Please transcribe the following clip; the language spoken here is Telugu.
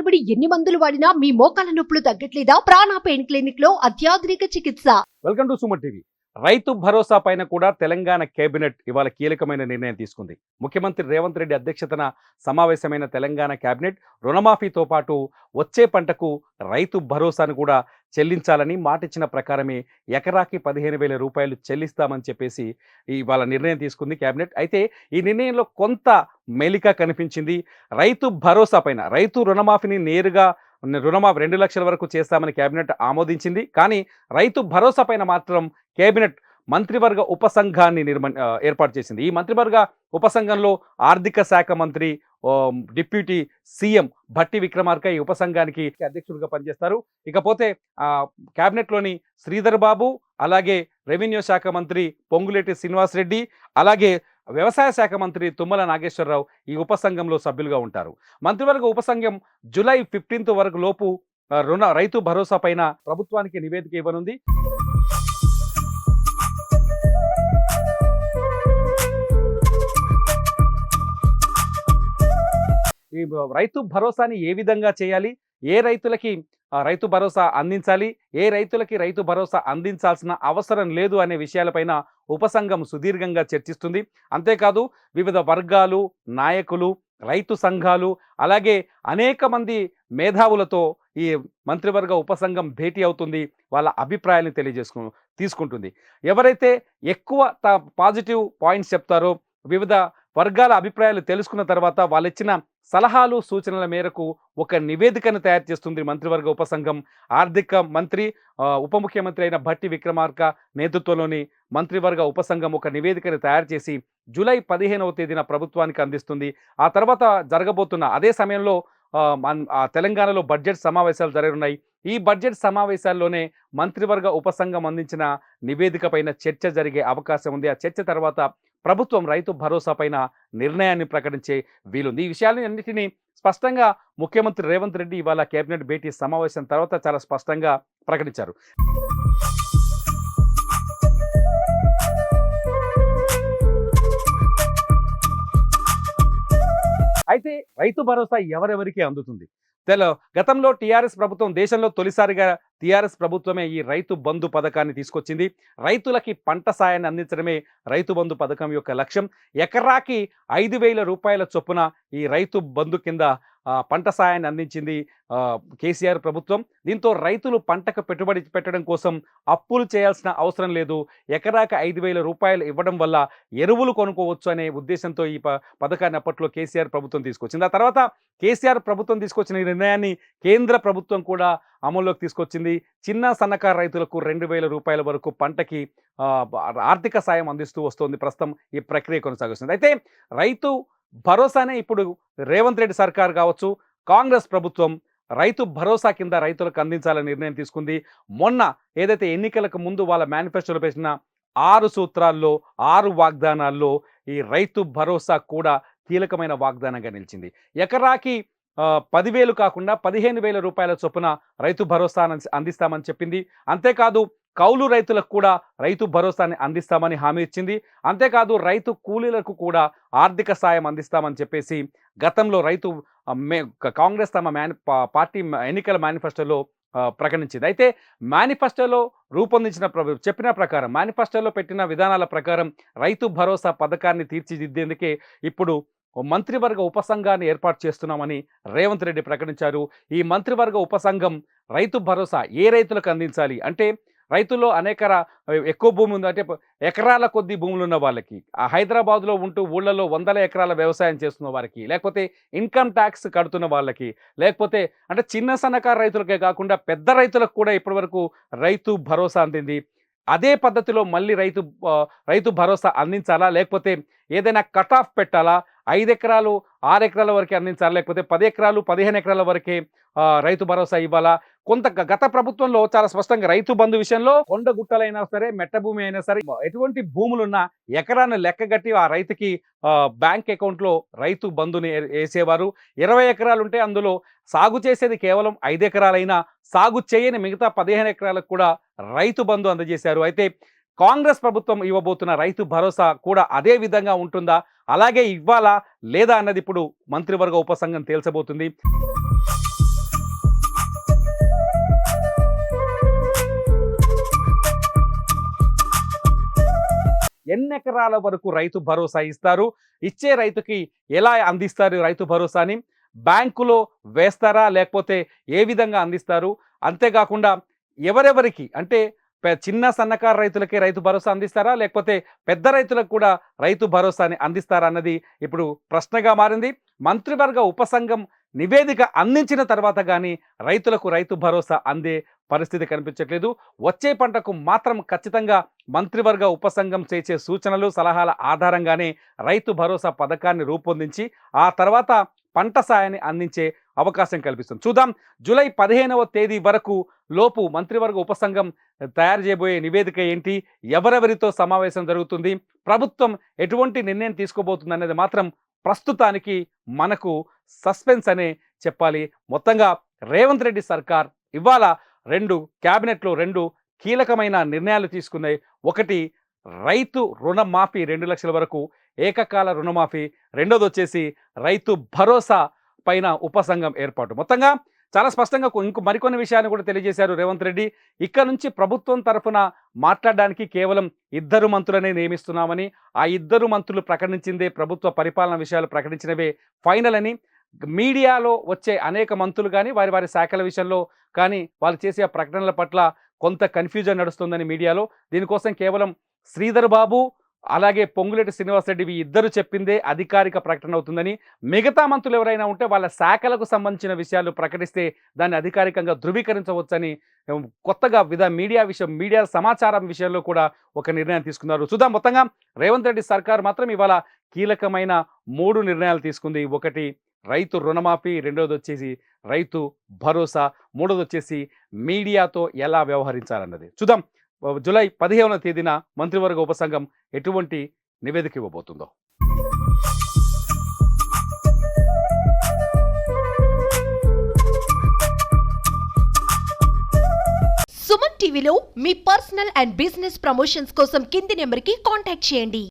తరబడి ఎన్ని మందులు వాడినా మీ మోకాల నొప్పులు తగ్గట్లేదా? ప్రాణ పెయిన్ క్లినిక్ లో అత్యాధునిక చికిత్స. Welcome to Suman TV. Rythu Bharosa పైన కూడా తెలంగాణ కేబినెట్ ఇవాళ కీలకమైన నిర్ణయం తీసుకుంది. ముఖ్యమంత్రి రేవంత్ రెడ్డి అధ్యక్షతన సమావేశమైన తెలంగాణ కేబినెట్ రుణమాఫీతో పాటు వచ్చే పంటకు రైతు భరోసాను కూడా చెల్లించాలని మాటిచ్చిన ప్రకారమే ఎకరాకి 15,000 రూపాయలు చెల్లిస్తామని చెప్పేసి ఇవాళ నిర్ణయం తీసుకుంది కేబినెట్. అయితే ఈ నిర్ణయంలో కొంత మెలిక కనిపించింది. రైతు భరోసా పైన రైతు రుణమాఫీని నేరుగా రుణమాఫీ 2 లక్షల వరకు చేస్తామని కేబినెట్ ఆమోదించింది. కానీ రైతు భరోసా పైన మాత్రం కేబినెట్ మంత్రివర్గ ఉపసంఘాన్ని ఏర్పాటు చేసింది. ఈ మంత్రివర్గ ఉపసంఘంలో ఆర్థిక శాఖ మంత్రి, డిప్యూటీ సీఎం భట్టి విక్రమార్క ఈ ఉపసంఘానికి అధ్యక్షుడిగా పనిచేస్తారు. ఇకపోతే కేబినెట్లోని శ్రీధర్ బాబు, అలాగే రెవెన్యూ శాఖ మంత్రి పొంగులేటి శ్రీనివాసరెడ్డి, అలాగే వ్యవసాయ శాఖ మంత్రి తుమ్మల నాగేశ్వరరావు ఈ ఉపసంఘంలో సభ్యులుగా ఉంటారు. మంత్రివర్గ ఉపసంఘం జూలై 15 వరకు లోపు రైతు భరోసా పైన ప్రభుత్వానికి నివేదిక ఇవ్వనుంది. ఈ రైతు భరోసాని ఏ విధంగా చేయాలి, ఏ రైతులకి రైతు భరోసా అందించాలి, ఏ రైతులకి రైతు భరోసా అందించాల్సిన అవసరం లేదు అనే విషయాలపైన ఉపసంఘం సుదీర్ఘంగా చర్చిస్తుంది. అంతేకాదు వివిధ వర్గాలు, నాయకులు, రైతు సంఘాలు, అలాగే అనేక మంది మేధావులతో ఈ మంత్రివర్గ ఉపసంఘం భేటీ అవుతుంది. వాళ్ళ అభిప్రాయాలను తీసుకుంటుంది. ఎవరైతే ఎక్కువ పాజిటివ్ పాయింట్స్ చెప్తారో, వివిధ వర్గాల అభిప్రాయాలు తెలుసుకున్న తర్వాత వాళ్ళు ఇచ్చిన సలహాలు, సూచనల మేరకు ఒక నివేదికను తయారు చేస్తుంది మంత్రివర్గ ఉపసంఘం. ఆర్థిక మంత్రి, ఉప ముఖ్యమంత్రి అయిన భట్టి విక్రమార్క నేతృత్వంలోని మంత్రివర్గ ఉపసంఘం ఒక నివేదికను తయారు చేసి జూలై 15వ తేదీన ప్రభుత్వానికి అందిస్తుంది. ఆ తర్వాత జరగబోతున్న అదే సమయంలో తెలంగాణలో బడ్జెట్ సమావేశాలు జరగనున్నాయి. ఈ బడ్జెట్ సమావేశాల్లోనే మంత్రివర్గ ఉపసంఘం అందించిన నివేదిక పైన చర్చ జరిగే అవకాశం ఉంది. ఆ చర్చ తర్వాత ప్రభుత్వం రైతు భరోసా పైన నిర్ణయాన్ని ప్రకటించే వీలుంది. ఈ విషయాన్ని అన్నిటినీ స్పష్టంగా ముఖ్యమంత్రి రేవంత్ రెడ్డి ఇవాళ కేబినెట్ భేటీ సమావేశం తర్వాత చాలా స్పష్టంగా ప్రకటించారు. అయితే రైతు భరోసా ఎవరెవరికి అందుతుంది? గతంలో టీఆర్ఎస్ ప్రభుత్వం, దేశంలో తొలిసారిగా టీఆర్ఎస్ ప్రభుత్వమే ఈ రైతు బంధు పథకాన్ని తీసుకొచ్చింది. రైతులకి పంట సాయాన్ని అందించడమే రైతు బంధు పథకం యొక్క లక్ష్యం. ఎకరాకి 5,000 రూపాయల చొప్పున ఈ రైతు బంధు కింద పంట సాయాన్ని అందించింది కేసీఆర్ ప్రభుత్వం. దీంతో రైతులు పంటకు పెట్టుబడి పెట్టడం కోసం అప్పులు చేయాల్సిన అవసరం లేదు. ఎకరాకి 5,000 రూపాయలు ఇవ్వడం వల్ల ఎరువులు కొనుక్కోవచ్చు అనే ఉద్దేశంతో ఈ పథకాన్ని అప్పట్లో కేసీఆర్ ప్రభుత్వం తీసుకొచ్చింది. ఆ తర్వాత కేసీఆర్ ప్రభుత్వం తీసుకొచ్చిన ఈ నిర్ణయాన్ని కేంద్ర ప్రభుత్వం కూడా అమల్లోకి తీసుకొచ్చింది. చిన్న సన్నకారు రైతులకు 2,000 రూపాయల వరకు పంటకి ఆర్థిక సాయం అందిస్తూ వస్తుంది. ప్రస్తుతం ఈ ప్రక్రియ కొనసాగుతుంది. అయితే రైతు భరోసానే ఇప్పుడు రేవంత్ రెడ్డి సర్కార్ కావచ్చు, కాంగ్రెస్ ప్రభుత్వం రైతు భరోసా కింద రైతులకు అందించాలని నిర్ణయం తీసుకుంది. మొన్న ఏదైతే ఎన్నికలకు ముందు వాళ్ళ మేనిఫెస్టోలో పెట్టిన 6 సూత్రాల్లో, 6 వాగ్దానాల్లో ఈ రైతు భరోసా కూడా కీలకమైన వాగ్దానంగా నిలిచింది. ఎకరాకి 10,000 కాకుండా 15,000 రూపాయల చొప్పున రైతు భరోసా అందిస్తామని చెప్పింది. అంతేకాదు కౌలు రైతులకు కూడా రైతు భరోసాని అందిస్తామని హామీ ఇచ్చింది. అంతేకాదు రైతు కూలీలకు కూడా ఆర్థిక సాయం అందిస్తామని చెప్పేసి గతంలో కాంగ్రెస్ తమ పార్టీ ఎన్నికల మేనిఫెస్టోలో ప్రకటించింది. అయితే మేనిఫెస్టోలో చెప్పిన ప్రకారం, మేనిఫెస్టోలో పెట్టిన విధానాల ప్రకారం రైతు భరోసా పథకాన్ని తీర్చిదిద్దేందుకే ఇప్పుడు మంత్రివర్గ ఉపసంఘాన్ని ఏర్పాటు చేస్తున్నామని రేవంత్ రెడ్డి ప్రకటించారు. ఈ మంత్రివర్గ ఉపసంఘం రైతు భరోసా ఏ రైతులకు అందించాలి అంటే, రైతుల్లో ఎక్కువ భూమి ఉంది అంటే ఎకరాల కొద్ది భూములు ఉన్న వాళ్ళకి, హైదరాబాద్లో ఉంటూ ఊళ్ళలో 100 ఎకరాల వ్యవసాయం చేస్తున్న వారికి, లేకపోతే ఇన్కమ్ ట్యాక్స్ కడుతున్న వాళ్ళకి, లేకపోతే అంటే చిన్న సన్నకారు రైతులకే కాకుండా పెద్ద రైతులకు కూడా ఇప్పటివరకు రైతు భరోసా అందింది. అదే పద్ధతిలో మళ్ళీ రైతు భరోసా అందించాలా, లేకపోతే ఏదైనా కట్ ఆఫ్ పెట్టాలా, 5 ఎకరాలు 6 ఎకరాల వరకే అందించాలా, లేకపోతే 10 ఎకరాలు 15 ఎకరాల వరకే రైతు భరోసా ఇవ్వాలా? గత ప్రభుత్వంలో చాలా స్పష్టంగా రైతు బంధు విషయంలో కొండ గుట్టలైనా సరే, మెట్ట భూమి అయినా సరే, ఎటువంటి భూములున్నా ఎకరాన్ని లెక్కగట్టి ఆ రైతుకి బ్యాంక్ అకౌంట్లో రైతు బంధుని వేసేవారు. 20 ఎకరాలు ఉంటే అందులో సాగు చేసేది కేవలం 5 ఎకరాలైనా సాగు చేయని మిగతా 15 ఎకరాలకు కూడా రైతు బంధు అందజేశారు. అయితే కాంగ్రెస్ ప్రభుత్వం ఇవ్వబోతున్న రైతు భరోసా కూడా అదే విధంగా ఉంటుందా, అలాగే ఇవ్వాలా లేదా అన్నది ఇప్పుడు మంత్రివర్గ ఉపసంఘం తేల్చబోతుంది. ఎన్ని ఎకరాల వరకు రైతు భరోసా ఇస్తారు, ఇచ్చే రైతుకి ఎలా అందిస్తారు రైతు భరోసాని, బ్యాంకులో వేస్తారా లేకపోతే ఏ విధంగా అందిస్తారు, అంతేకాకుండా ఎవరెవరికి అంటే చిన్న సన్నకారు రైతులకే రైతు భరోసా అందిస్తారా లేకపోతే పెద్ద రైతులకు కూడా రైతు భరోసాని అందిస్తారా అన్నది ఇప్పుడు ప్రశ్నగా మారింది. మంత్రివర్గ ఉపసంఘం నివేదిక అందించిన తర్వాత కానీ రైతులకు రైతు భరోసా అందే పరిస్థితి కనిపించట్లేదు. వచ్చే పంటకు మాత్రం ఖచ్చితంగా మంత్రివర్గ ఉపసంఘం చేసే సూచనలు సలహాల ఆధారంగానే రైతు భరోసా పథకాన్ని రూపొందించి ఆ తర్వాత పంట సాయాన్ని అందించే అవకాశం కల్పిస్తుంది. చూద్దాం జూలై 15వ తేదీ వరకు లోపు మంత్రివర్గ ఉపసంఘం తయారు చేయబోయే నివేదిక ఏంటి, ఎవరెవరితో సమావేశం జరుగుతుంది, ప్రభుత్వం ఎటువంటి నిర్ణయం తీసుకోబోతుంది అనేది మాత్రం ప్రస్తుతానికి మనకు సస్పెన్స్ అనే చెప్పాలి. మొత్తంగా రేవంత్ రెడ్డి సర్కార్ ఇవాళ క్యాబినెట్లో రెండు కీలకమైన నిర్ణయాలు తీసుకున్నాయి. ఒకటి రైతు రుణమాఫీ 2 లక్షల వరకు ఏకకాల రుణమాఫీ, రెండోది వచ్చేసి రైతు భరోసా పైన ఉపసంఘం ఏర్పాటు. మొత్తంగా చాలా స్పష్టంగా మరికొన్ని విషయాన్ని కూడా తెలియజేశారు రేవంత్ రెడ్డి. ఇక్కడ నుంచి ప్రభుత్వం తరఫున మాట్లాడడానికి కేవలం 2 మంత్రులనే నియమిస్తున్నామని, ఆ 2 మంత్రులు ప్రకటించిందే ప్రభుత్వ పరిపాలన విషయాలు ప్రకటించినవే ఫైనల్ అని, మీడియాలో వచ్చే అనేక మంత్రులు కానీ వారి వారి శాఖల విషయంలో కానీ వాళ్ళు చేసే ప్రకటనల పట్ల కొంత కన్ఫ్యూజన్ నడుస్తుందని మీడియాలో, దీనికోసం కేవలం శ్రీధర్ బాబు అలాగే పొంగులేటి శ్రీనివాసరెడ్డి ఇద్దరు చెప్పిందే అధికారిక ప్రకటన అవుతుందని, మిగతా మంత్రులు ఎవరైనా ఉంటే వాళ్ళ శాఖలకు సంబంధించిన విషయాలు ప్రకటిస్తే దాన్ని అధికారికంగా ధృవీకరించవచ్చని కొత్తగా మీడియా సమాచారం విషయంలో కూడా ఒక నిర్ణయం తీసుకున్నారు. చూద్దాం మొత్తంగా రేవంత్ రెడ్డి సర్కార్ మాత్రం ఇవాళ కీలకమైన 3 నిర్ణయాలు తీసుకుంది. ఒకటి రైతు రుణమాఫీ, రెండోది వచ్చేసి రైతు భరోసా, మూడోది వచ్చేసి మీడియాతో ఎలా వ్యవహరించాలన్నది. చూద్దాం జూలై 15వ తేదీన మంత్రివర్గ ఉపసంఘం ఎటువంటి నివేదిక ఇవ్వబోతుందో. సుమన్ టీవీలో మీ పర్సనల్ అండ్ బిజినెస్ ప్రమోషన్స్ కోసం కింది నెంబర్కి కాంటాక్ట్ చేయండి.